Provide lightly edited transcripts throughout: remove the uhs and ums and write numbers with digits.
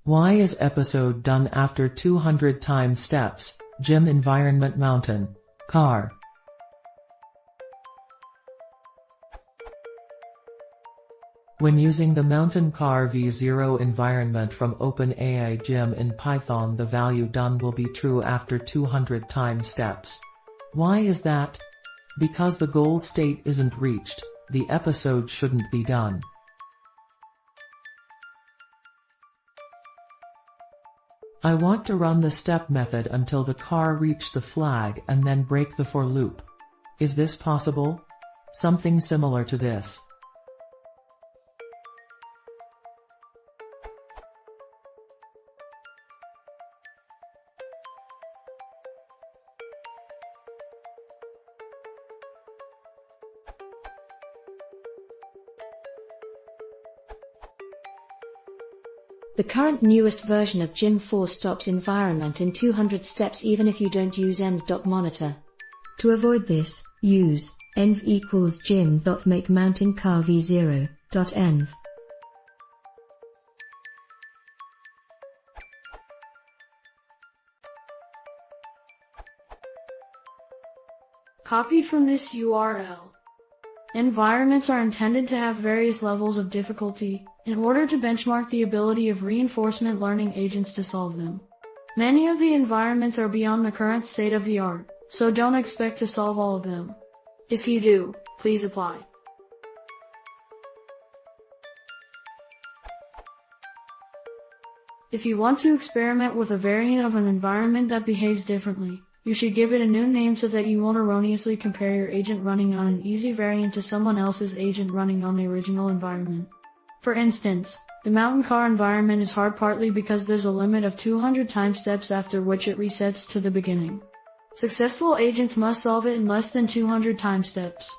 Why is episode done after 200 time steps? Gym environment mountain car. When using the MountainCar v0 environment from openaigym in Python, the value done will be true after 200 time steps. Why is that? Because the goal state isn't reached, the episode shouldn't be done. I want to run the step method until the car reach the flag and then break the for loop. Is this possible? Something similar to this. The current newest version of Gym 4 stops environment in 200 steps even if you don't use env.monitor. To avoid this, use env equals gym.make MountainCar v0.env. Copied from this URL. Environments are intended to have various levels of difficulty, in order to benchmark the ability of reinforcement learning agents to solve them. Many of the environments are beyond the current state of the art, so don't expect to solve all of them. If you do, please apply. If you want to experiment with a variant of an environment that behaves differently, you should give it a new name so that you won't erroneously compare your agent running on an easy variant to someone else's agent running on the original environment. For instance, the MountainCar environment is hard partly because there's a limit of 200 time steps after which it resets to the beginning. Successful agents must solve it in less than 200 time steps.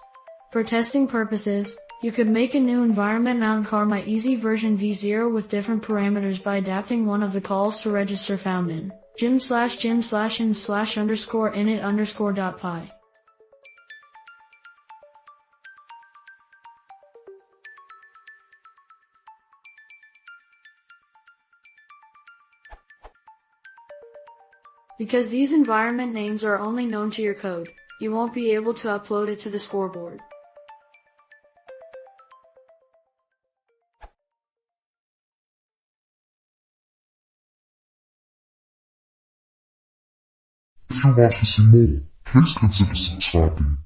For testing purposes, you could make a new environment MountainCar My Easy version v0 with different parameters by adapting one of the calls to register found in gym/gym/in/init_.py. Because these environment names are only known to your code, you won't be able to upload it to the scoreboard. If you want to see more, please consider subscribing.